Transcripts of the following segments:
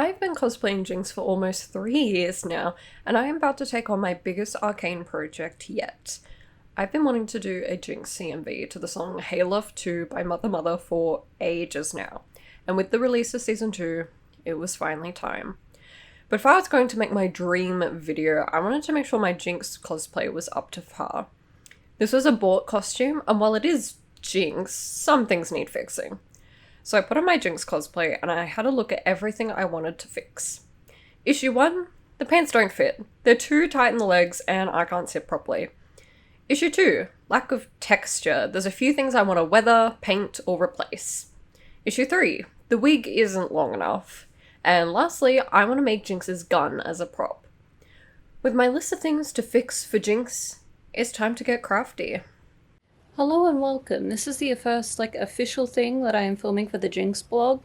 I've been cosplaying Jinx for almost 3 years now, and I am about to take on my biggest Arcane project yet. I've been wanting to do a Jinx CMV to the song Hey Love 2 by Mother Mother for ages now, and with the release of Season 2, it was finally time. But if I was going to make my dream video, I wanted to make sure my Jinx cosplay was up to par. This was a bought costume, and while it is Jinx, some things need fixing. So I put on my Jinx cosplay and I had a look at everything I wanted to fix. Issue 1, the pants don't fit. They're too tight in the legs and I can't sit properly. Issue 2, lack of texture. There's a few things I want to weather, paint, or replace. Issue 3, the wig isn't long enough. And lastly, I want to make Jinx's gun as a prop. With my list of things to fix for Jinx, it's time to get crafty. Hello and welcome. This is the first official thing that I am filming for the Jinx blog.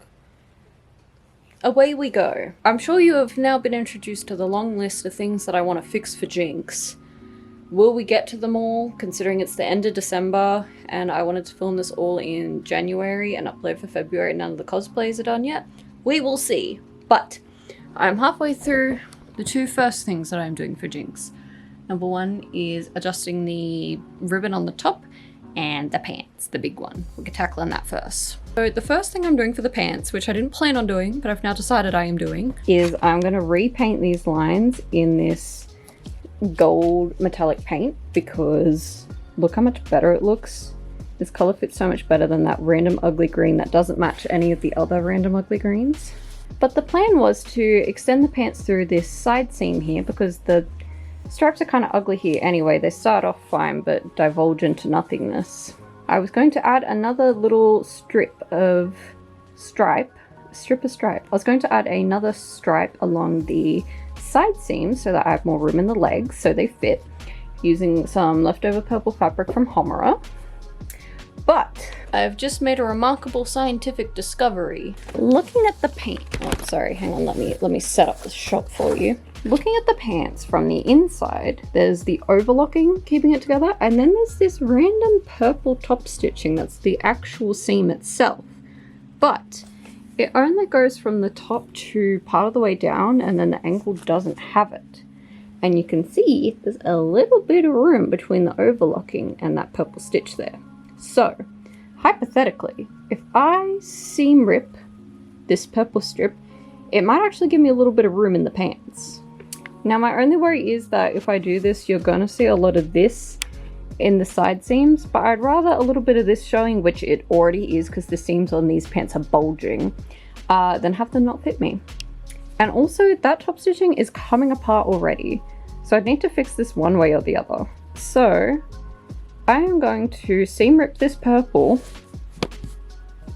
Away we go. I'm sure you have now been introduced to the long list of things that I want to fix for Jinx. Will we get to them all, considering it's the end of December and I wanted to film this all in January and upload for February and none of the cosplays are done yet? We will see. But I'm halfway through the two first things that I'm doing for Jinx. Number one is adjusting the ribbon on the top and the pants, the big one. We can tackle on that first. So the first thing I'm doing for the pants, which I didn't plan on doing, but I've now decided I am doing, is I'm going to repaint these lines in this gold metallic paint because look how much better it looks. This color fits so much better than that random ugly green that doesn't match any of the other random ugly greens. But the plan was to extend the pants through this side seam here because the stripes are kind of ugly here anyway. They start off fine but divulge into nothingness. I was going to add another little strip of stripe. I was going to add another stripe along the side seams so that I have more room in the legs so they fit, using some leftover purple fabric from Homura. But I've just made a remarkable scientific discovery. Looking at the paint, oh sorry, hang on, let me set up the shot for you. Looking at the pants from the inside, there's the overlocking keeping it together, and then there's this random purple top stitching that's the actual seam itself. But it only goes from the top to part of the way down, and then the ankle doesn't have it. And you can see there's a little bit of room between the overlocking and that purple stitch there. So, hypothetically, if I seam rip this purple strip, it might actually give me a little bit of room in the pants. Now my only worry is that if I do this, you're going to see a lot of this in the side seams, but I'd rather a little bit of this showing, which it already is because the seams on these pants are bulging, than have them not fit me. And also that top stitching is coming apart already, so I need to fix this one way or the other. So I am going to seam rip this purple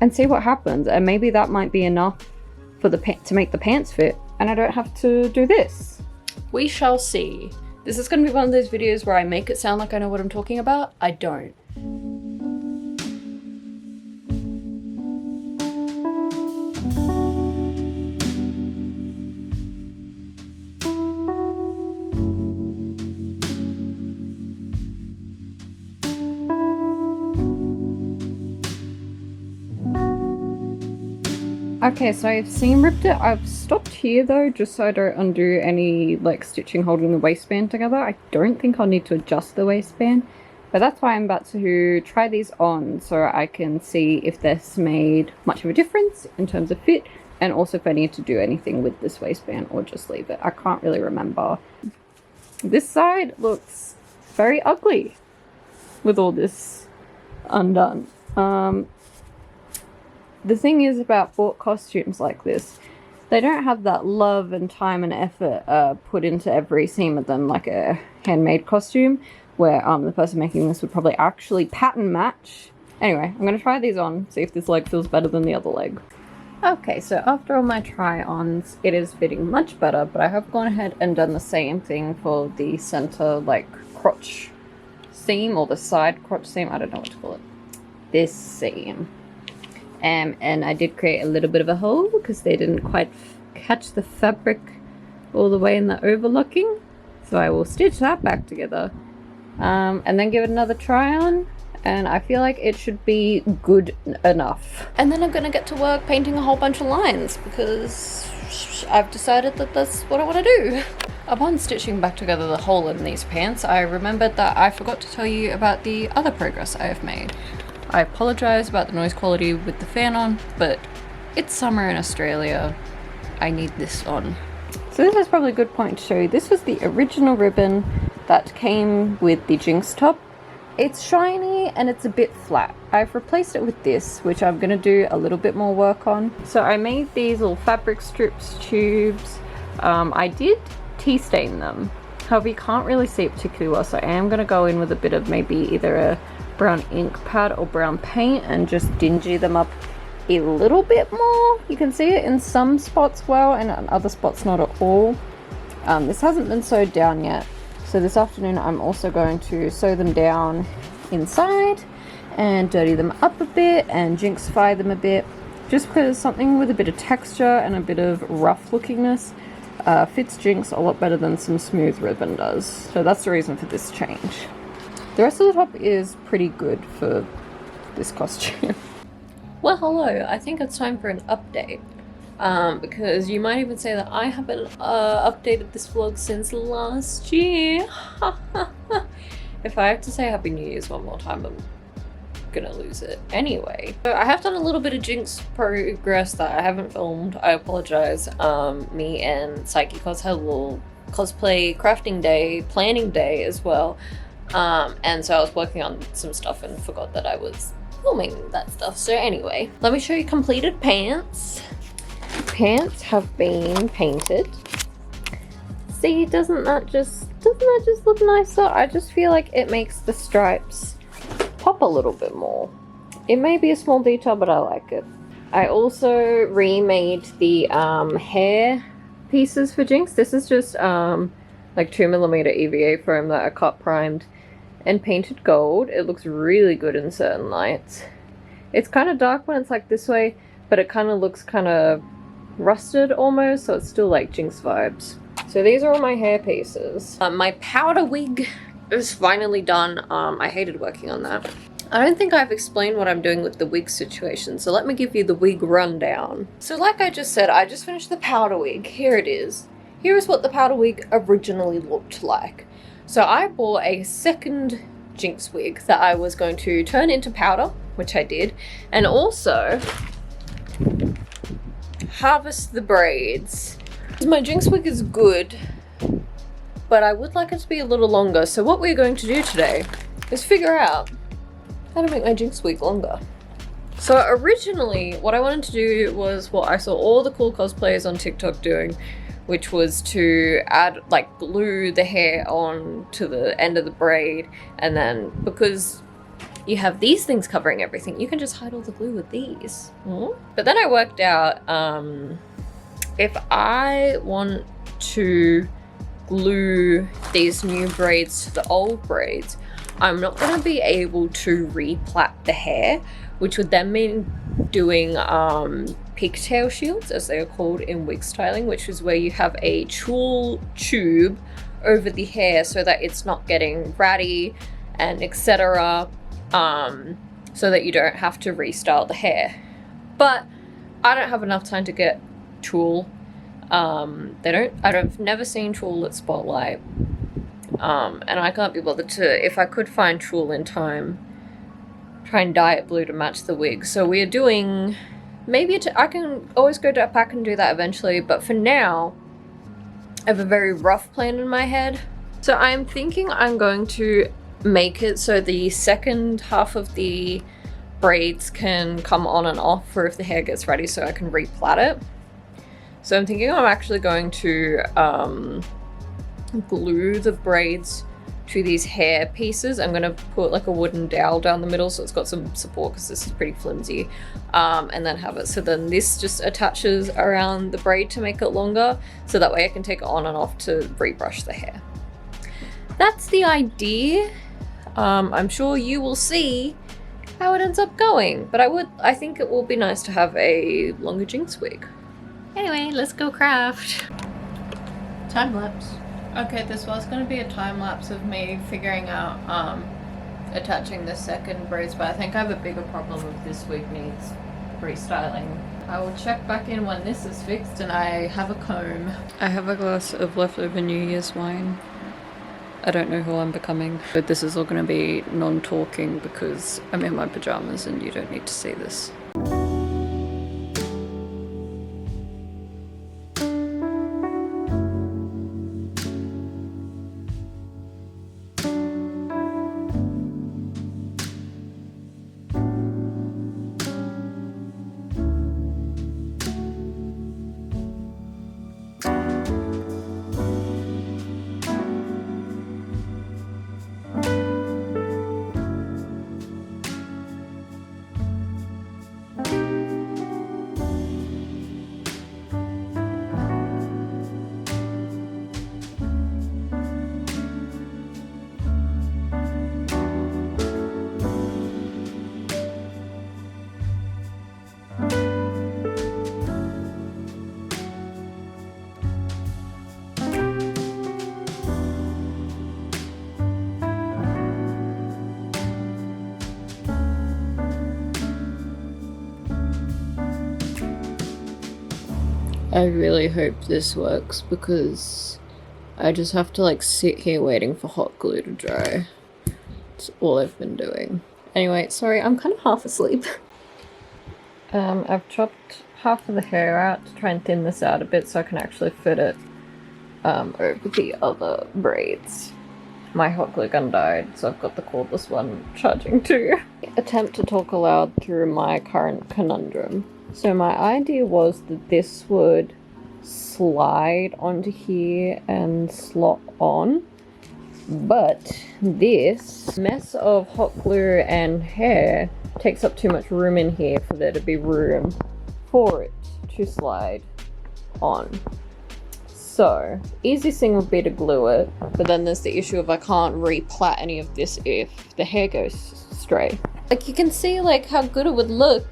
and see what happens, and maybe that might be enough for the to make the pants fit and I don't have to do this. We shall see. This is going to be one of those videos where I make it sound like I know what I'm talking about. I don't. Okay, so I've seam ripped it. I've stopped here though, just so I don't undo any stitching holding the waistband together. I don't think I'll need to adjust the waistband, but that's why I'm about to try these on so I can see if this made much of a difference in terms of fit, and also if I need to do anything with this waistband or just leave it. I can't really remember. This side looks very ugly with all this undone. The thing is about bought costumes like this, they don't have that love and time and effort put into every seam of them like a handmade costume, where the person making this would probably actually pattern match. Anyway, I'm going to try these on, see if this leg feels better than the other leg. Okay, so after all my try-ons, it is fitting much better, but I have gone ahead and done the same thing for the center, crotch seam, or the side crotch seam, I don't know what to call it. This seam. And I did create a little bit of a hole because they didn't quite catch the fabric all the way in the overlocking. So I will stitch that back together and then give it another try on. And I feel like it should be good enough. And then I'm gonna get to work painting a whole bunch of lines because I've decided that that's what I want to do. Upon stitching back together the hole in these pants, I remembered that I forgot to tell you about the other progress I have made. I apologise about the noise quality with the fan on, but it's summer in Australia. I need this on. So this is probably a good point to show you. This was the original ribbon that came with the Jinx top. It's shiny and it's a bit flat. I've replaced it with this, which I'm going to do a little bit more work on. So I made these little fabric strips, tubes. I did tea stain them. However, you can't really see it particularly well, so I am going to go in with a bit of maybe either a brown ink pad or brown paint and just dingy them up a little bit more. You can see it in some spots well and in other spots not at all. This hasn't been sewed down yet, so this afternoon I'm also going to sew them down inside and dirty them up a bit and jinxify them a bit, just because something with a bit of texture and a bit of rough lookingness fits Jinx a lot better than some smooth ribbon does. So that's the reason for this change. The rest of the top is pretty good for this costume. Well, hello, I think it's time for an update. Because you might even say that I haven't updated this vlog since last year. If I have to say Happy New Year's one more time, I'm gonna lose it. Anyway, so I have done a little bit of Jinx progress that I haven't filmed. I apologize. Me and Psyche Cos had a little cosplay crafting day, planning day as well. And so I was working on some stuff and forgot that I was filming that stuff. So anyway, let me show you completed pants. Pants have been painted. See, doesn't that just look nicer? I just feel like it makes the stripes pop a little bit more. It may be a small detail, but I like it. I also remade the hair pieces for Jinx. This is just like 2mm EVA foam that I cut, primed, and painted gold. It looks really good in certain lights. It's kind of dark when it's like this way, but it kind of looks kind of rusted almost, so it's still like Jinx vibes. So these are all my hair pieces. My powder wig is finally done. I hated working on that. I don't think I've explained what I'm doing with the wig situation, so let me give you the wig rundown. So like I just said, I just finished the powder wig. Here it is. Here is what the powder wig originally looked like. So I bought a second Jinx wig that I was going to turn into powder, which I did, and also harvest the braids. My Jinx wig is good, but I would like it to be a little longer. So what we're going to do today is figure out how to make my Jinx wig longer. So originally what I wanted to do was what I saw all the cool cosplayers on TikTok doing, which was to add, like, glue the hair on to the end of the braid, and then because you have these things covering everything, you can just hide all the glue with these. But then I worked out, if I want to glue these new braids to the old braids, I'm not going to be able to replait the hair, which would then mean doing pigtail shields, as they are called in wig styling, which is where you have a tulle tube over the hair so that it's not getting ratty and etc. So that you don't have to restyle the hair. But I don't have enough time to get tulle. I've never seen tulle at Spotlight. And I can't be bothered to, if I could find tulle in time, try and dye it blue to match the wig. So we're doing, maybe I can always go back and do that eventually, but for now, I have a very rough plan in my head. So I'm thinking I'm going to make it so the second half of the braids can come on and off for if the hair gets ready, so I can replait it. So I'm thinking I'm actually going to glue the braids to these hair pieces. I'm going to put like a wooden dowel down the middle so it's got some support because this is pretty flimsy, and then have it so then this just attaches around the braid to make it longer, so that way I can take it on and off to rebrush the hair. That's the idea. I'm sure you will see how it ends up going, but I think it will be nice to have a longer Jinx wig. Anyway, let's go craft. Time lapse. Okay, this was going to be a time lapse of me figuring out attaching the second braids, but I think I have a bigger problem with this wig needs restyling. I will check back in when this is fixed and I have a comb. I have a glass of leftover New Year's wine. I don't know who I'm becoming, but this is all going to be non-talking because I'm in my pajamas and you don't need to see this. I really hope this works because I just have to like sit here waiting for hot glue to dry. That's all I've been doing. Anyway, sorry, I'm kind of half asleep. I've chopped half of the hair out to try and thin this out a bit so I can actually fit it over the other braids. My hot glue gun died, so I've got the cordless one charging too. Attempt to talk aloud through my current conundrum. So my idea was that this would slide onto here and slot on, but this mess of hot glue and hair takes up too much room in here for there to be room for it to slide on. So, easiest thing would be to glue it, but then there's the issue of I can't replait any of this if the hair goes stray. Like you can see like how good it would look.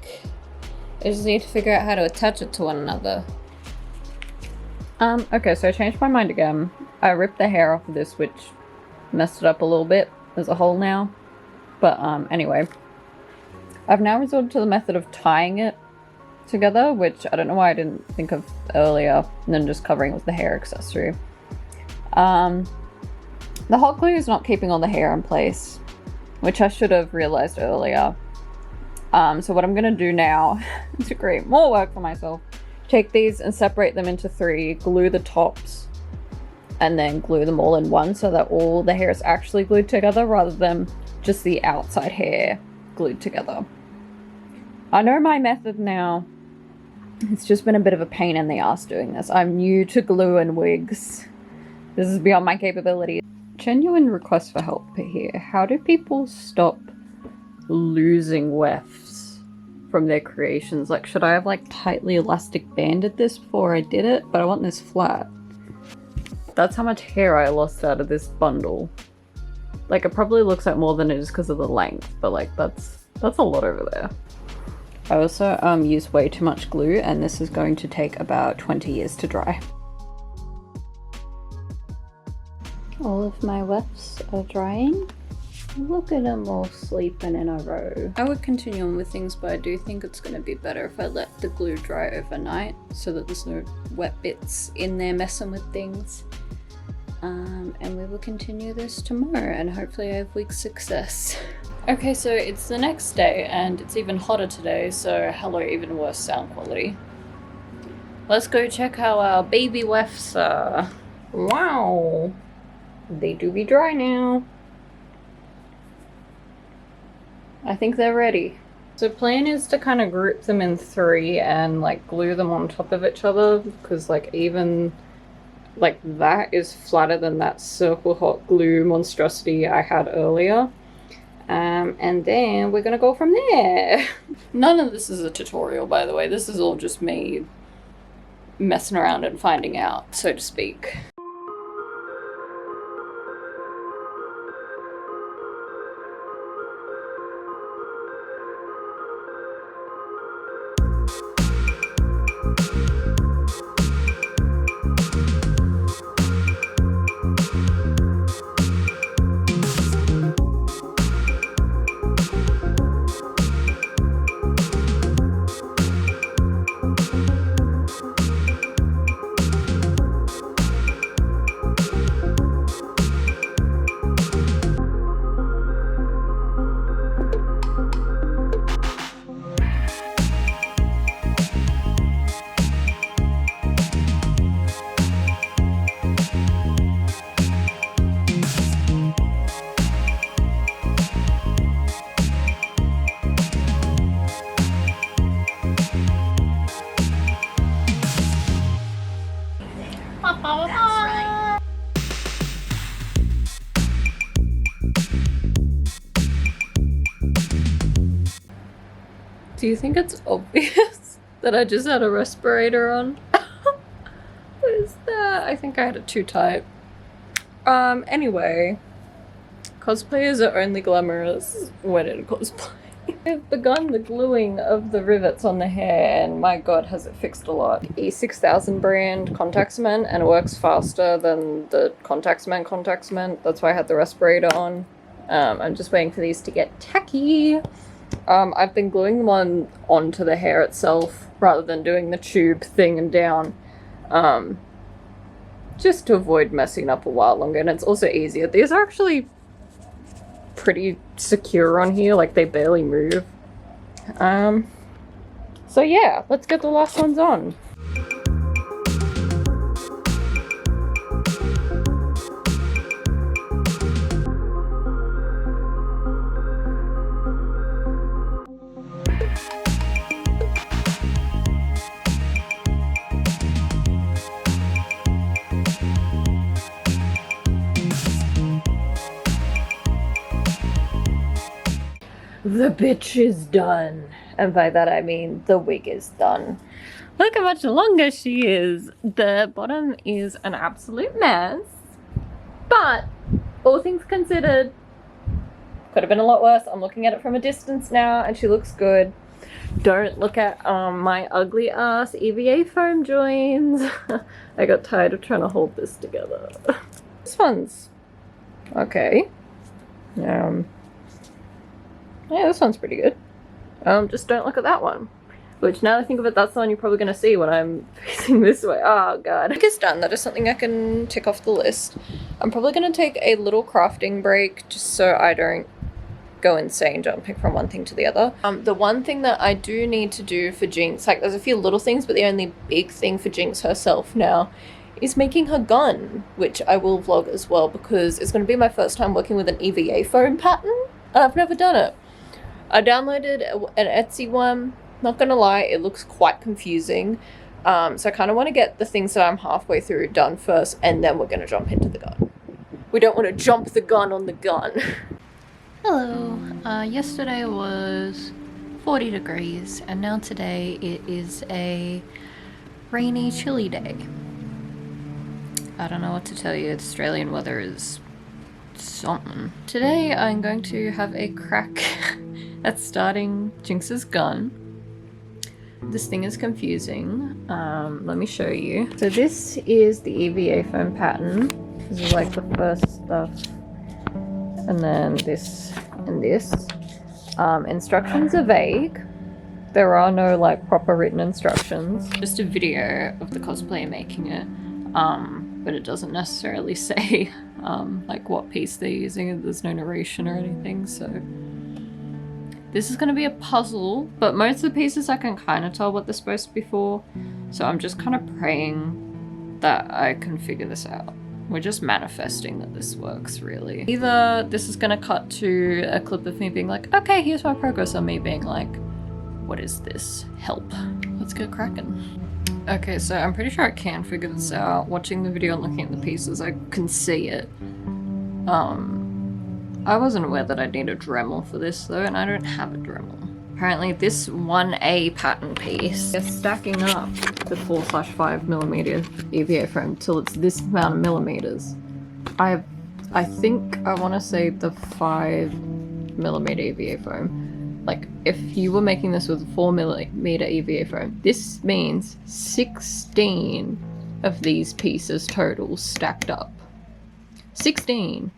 I just need to figure out how to attach it to one another. Okay, so I changed my mind again. I ripped the hair off of this, which messed it up a little bit. There's a hole now. But, anyway. I've now resorted to the method of tying it together, which I don't know why I didn't think of earlier, and then just covering it with the hair accessory. The hot glue is not keeping all the hair in place, which I should have realized earlier. So what I'm gonna do now to create more work for myself, take these and separate them into 3, glue the tops, and then glue them all in one so that all the hair is actually glued together rather than just the outside hair glued together. I know my method now. It's just been a bit of a pain in the ass doing this. I'm new to glue and wigs. This is beyond my capabilities. Genuine request for help here. How do people stop losing wefts from their creations? Like, should I have like tightly elastic banded this before I did it? But I want this flat. That's how much hair I lost out of this bundle. Like, it probably looks like more than it is because of the length, but like that's a lot over there. I also used way too much glue, and this is going to take about 20 years to dry. All of my wefts are drying. Look at them all sleeping in a row. I would continue on with things, but I do think it's going to be better if I let the glue dry overnight so that there's no wet bits in there messing with things. And we will continue this tomorrow and hopefully I have wig success. Okay, so it's the next day and it's even hotter today, so hello, even worse sound quality. Let's go check how our baby wefts are. Wow! They do be dry now. I think they're ready. So plan is to kind of group them in 3 and like glue them on top of each other, because like even like that is flatter than that circle hot glue monstrosity I had earlier. And then we're gonna go from there. None of this is a tutorial, by the way. This is all just me messing around and finding out, so to speak. right. Do you think it's obvious that I just had a respirator on? What is that? I think I had it too tight. Anyway. Cosplayers are only glamorous when in cosplay. I've begun the gluing of the rivets on the hair, and my god, has it fixed a lot. E6000 brand contact cement, and it works faster than the contact cement. That's why I had the respirator on. I'm just waiting for these to get tacky. I've been gluing them onto the hair itself rather than doing the tube thing and down. Just to avoid messing up a while longer, and it's also easier. These are actually pretty secure on here, like they barely move. So yeah, let's get the last ones on. The bitch is done. And by that I mean the wig is done. Look how much longer she is. The bottom is an absolute mess. But, all things considered, could have been a lot worse. I'm looking at it from a distance now and she looks good. Don't look at my ugly ass EVA foam joins. I got tired of trying to hold this together. This one's okay. Yeah, this one's pretty good. Just don't look at that one. Which, now that I think of it, that's the one you're probably going to see when I'm facing this way. Oh god. I think it's done. That is something I can tick off the list. I'm probably going to take a little crafting break just so I don't go insane jumping from one thing to the other. The one thing that I do need to do for Jinx, like there's a few little things, but the only big thing for Jinx herself now is making her gun, which I will vlog as well because it's going to be my first time working with an EVA foam pattern and I've never done it. I downloaded an Etsy one. Not gonna lie, it looks quite confusing. So I kind of want to get the things that I'm halfway through done first, and then we're gonna jump into the gun. We don't want to jump the gun on the gun. Hello. Yesterday was 40 degrees, and now today it is a rainy, chilly day. I don't know what to tell you. Australian weather is something. Today I'm going to have a crack at starting Jinx's gun. This thing is confusing. Let me show you. So this is the EVA foam pattern. This is like the first stuff. And then this and this. Instructions are vague. There are no like proper written instructions. Just a video of the cosplayer making it. But it doesn't necessarily say like what piece they're using. There's no narration or anything, so this is going to be a puzzle, but most of the pieces I can kind of tell what they're supposed to be for, so I'm just kind of praying that I can figure this out. We're just manifesting that this works, really. Either this is going to cut to a clip of me being like, okay, here's my progress, or me being like, what is this? Help. Let's get cracking. Okay, so I'm pretty sure I can figure this out. Watching the video and looking at the pieces, I can see it. I wasn't aware that I'd need a Dremel for this though, and I don't have a Dremel. Apparently this 1A pattern piece is stacking up the 4/5mm EVA foam till it's this amount of millimeters. I think I want to say the 5mm EVA foam. Like, if you were making this with 4mm EVA foam, this means 16 of these pieces total stacked up. 16!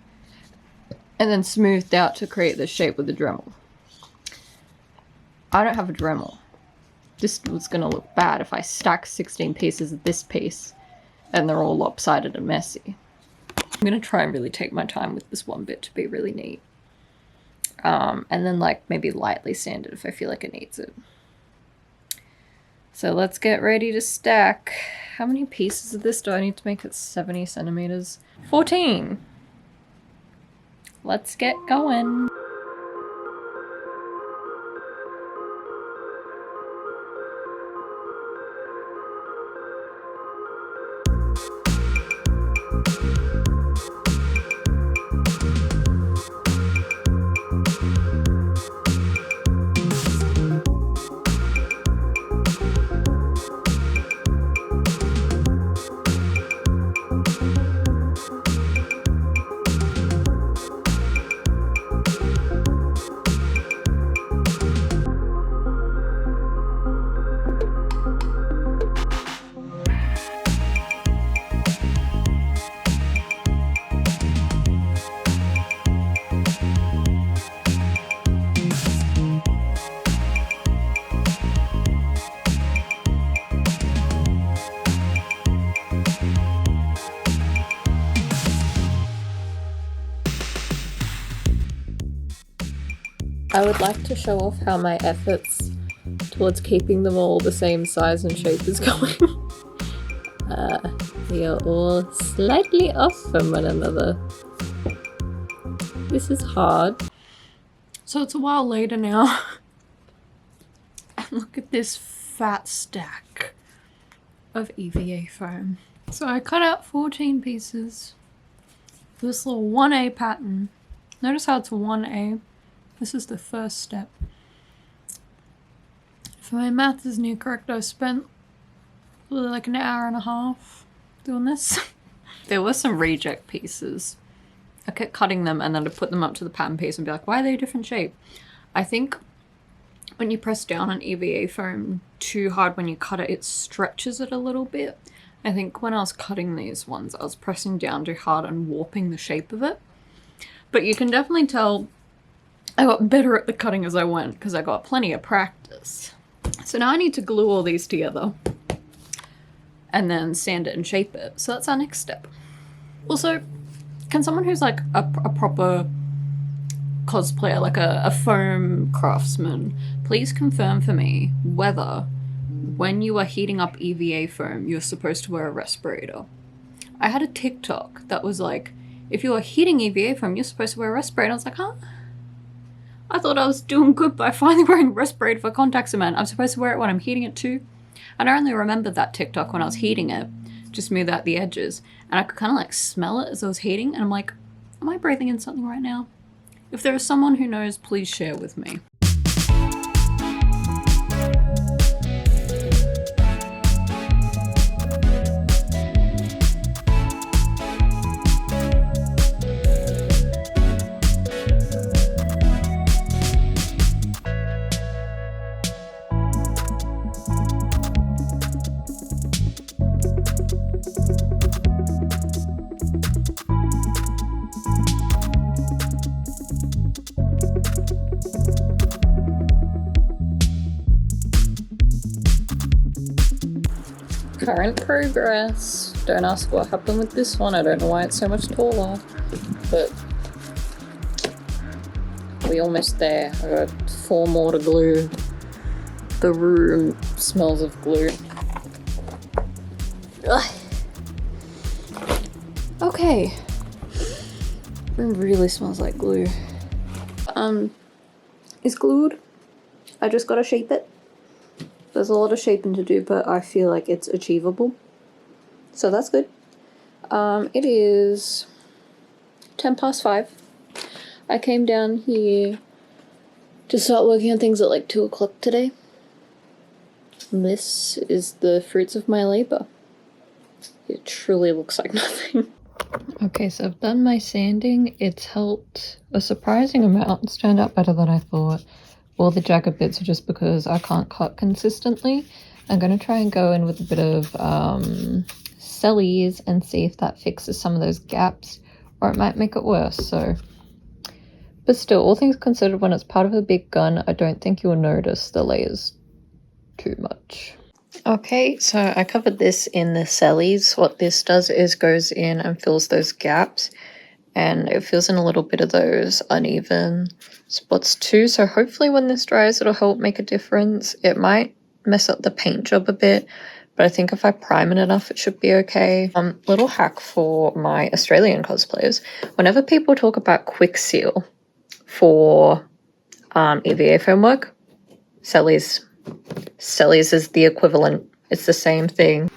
And then smoothed out to create this shape with a Dremel. I don't have a Dremel. This was gonna look bad if I stack 16 pieces of this piece and they're all lopsided and messy. I'm gonna try and really take my time with this one bit to be really neat. And then like maybe lightly sand it if I feel like it needs it. So let's get ready to stack. How many pieces of this do I need to make it 70 centimeters? 14! Let's get going. I would like to show off how my efforts towards keeping them all the same size and shape is going. We are all slightly off from one another. This is hard. So it's a while later now. And look at this fat stack of EVA foam. So I cut out 14 pieces. This little 1A pattern. Notice how it's 1A. This is the first step. If my math is near correct, I spent like an hour and a half doing this. There were some reject pieces. I kept cutting them and then I'd put them up to the pattern piece and be like, why are they a different shape? I think when you press down on EVA foam too hard when you cut it, it stretches it a little bit. I think when I was cutting these ones, I was pressing down too hard and warping the shape of it. But you can definitely tell I got better at the cutting as I went because I got plenty of practice. So now I need to glue all these together and then sand it and shape it. So that's our next step. Also, can someone who's like a proper cosplayer, like a foam craftsman, please confirm for me whether when you are heating up EVA foam, you're supposed to wear a respirator? I had a TikTok that was like, if you are heating EVA foam, you're supposed to wear a respirator. I was like, huh? I thought I was doing good by finally wearing a respirator for contact cement. I'm supposed to wear it when I'm heating it too. And I only remembered that TikTok when I was heating it to smooth out the edges. And I could kind of like smell it as I was heating. And I'm like, am I breathing in something right now? If there is someone who knows, please share with me. Current progress. Don't ask what happened with this one. I don't know why it's so much taller. But we almost there. I got 4 more to glue. The room smells of glue. Ugh. Okay. Room really smells like glue. It's glued. I just gotta shape it. There's a lot of shaping to do, but I feel like it's achievable. So that's good. It is 5:10. I came down here to start working on things at like 2 o'clock today. And this is the fruits of my labor. It truly looks like nothing. Okay, so I've done my sanding. It's helped a surprising amount. It's turned out better than I thought. All the jagged bits are just because I can't cut consistently. I'm going to try and go in with a bit of cellies and see if that fixes some of those gaps, or it might make it worse. So, but still, all things considered, when it's part of a big gun, I don't think you'll notice the layers too much. Okay, so I covered this in the cellies. What this does is goes in and fills those gaps, and it fills in a little bit of those uneven spots too. So hopefully when this dries, it'll help make a difference. It might mess up the paint job a bit, but I think if I prime it enough, it should be okay. Little hack for my Australian cosplayers. Whenever people talk about quick seal for EVA foam work, cellies is the equivalent. It's the same thing.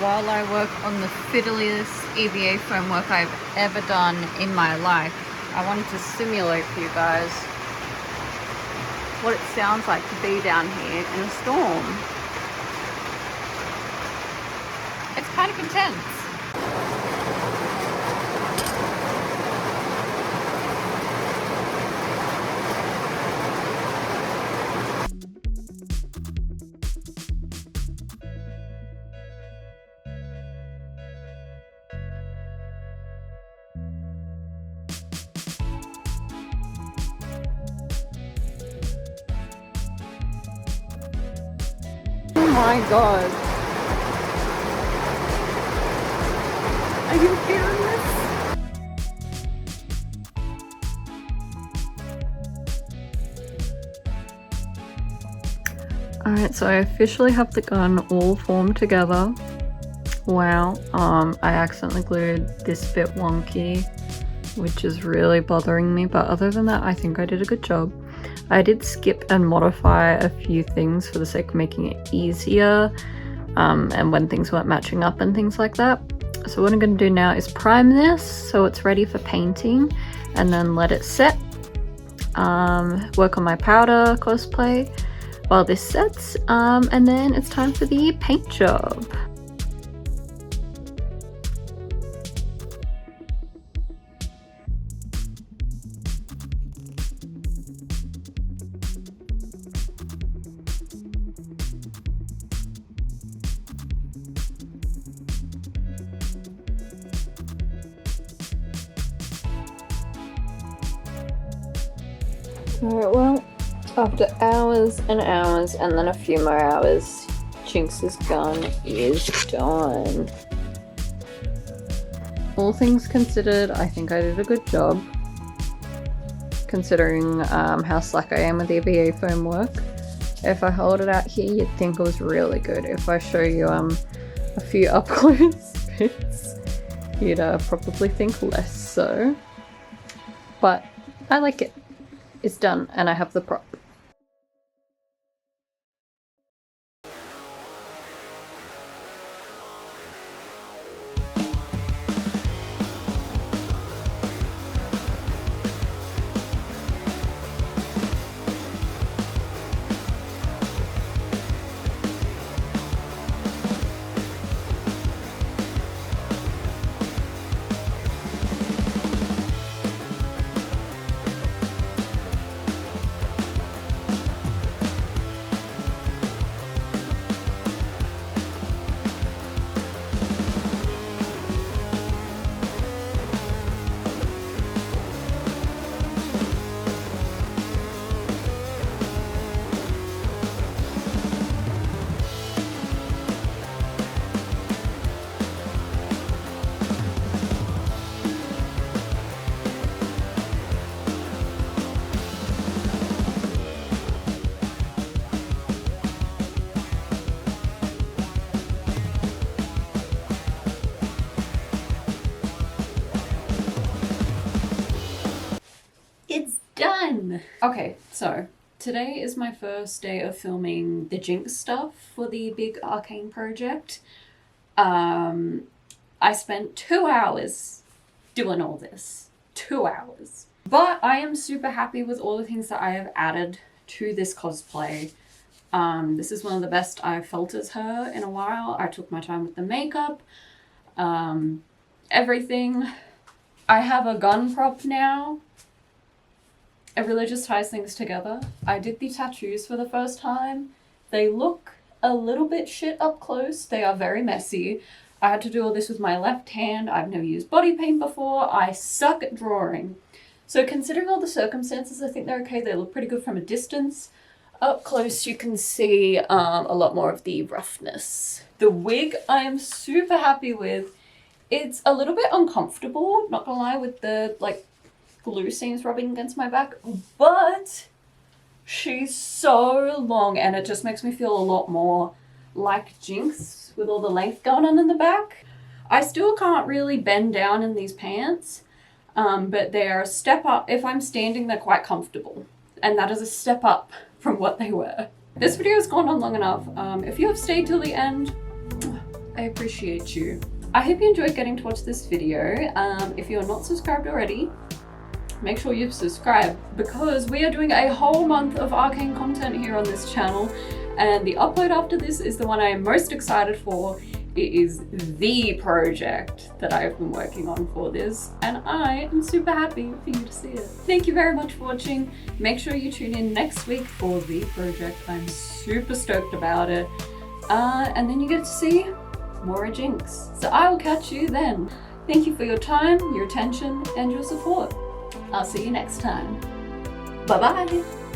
while I work on the fiddliest EVA foam work I've ever done in my life, I wanted to simulate for you guys what it sounds like to be down here in a storm. It's kind of intense. Oh my god. Are you hearing this? Alright, so I officially have the gun all formed together. Wow, I accidentally glued this bit wonky, which is really bothering me, but other than that, I think I did a good job. I did skip and modify a few things for the sake of making it easier, and when things weren't matching up and things like that. So what I'm going to do now is prime this so it's ready for painting, and then let it set. Work on my powder cosplay while this sets, and then it's time for the paint job. Alright, well, after hours and hours and then a few more hours, Jinx's gun is done. All things considered, I think I did a good job, considering how slack I am with the EVA foam work. If I hold it out here, you'd think it was really good. If I show you a few up close bits, you'd probably think less so. But I like it. It's done, and I have the prop. Done! Okay, so today is my first day of filming the Jinx stuff for the big Arcane project. I spent 2 hours doing all this. 2 hours. But I am super happy with all the things that I have added to this cosplay. This is one of the best I've felt as her in a while. I took my time with the makeup, everything. I have a gun prop now. It really just ties things together. I did the tattoos for the first time. They look a little bit shit up close. They are very messy. I had to do all this with my left hand. I've never used body paint before. I suck at drawing. So considering all the circumstances, I think they're okay. They look pretty good from a distance. Up close, you can see a lot more of the roughness. The wig I am super happy with. It's a little bit uncomfortable, not gonna lie, with the glue seams rubbing against my back, but she's so long and it just makes me feel a lot more like Jinx with all the length going on in the back. I still can't really bend down in these pants, but they're a step up. If I'm standing, they're quite comfortable, and that is a step up from what they were. This video has gone on long enough. If you have stayed till the end, I appreciate you. I hope you enjoyed getting to watch this video. If you're not subscribed already, make sure you subscribe because we are doing a whole month of Arcane content here on this channel, and the upload after this is the one I am most excited for. It is the project that I have been working on for this, and I am super happy for you to see it. Thank you very much for watching. Make sure you tune in next week for the project. I'm super stoked about it. And then you get to see more of Jinx. So I will catch you then. Thank you for your time, your attention, and your support. I'll see you next time. Bye bye.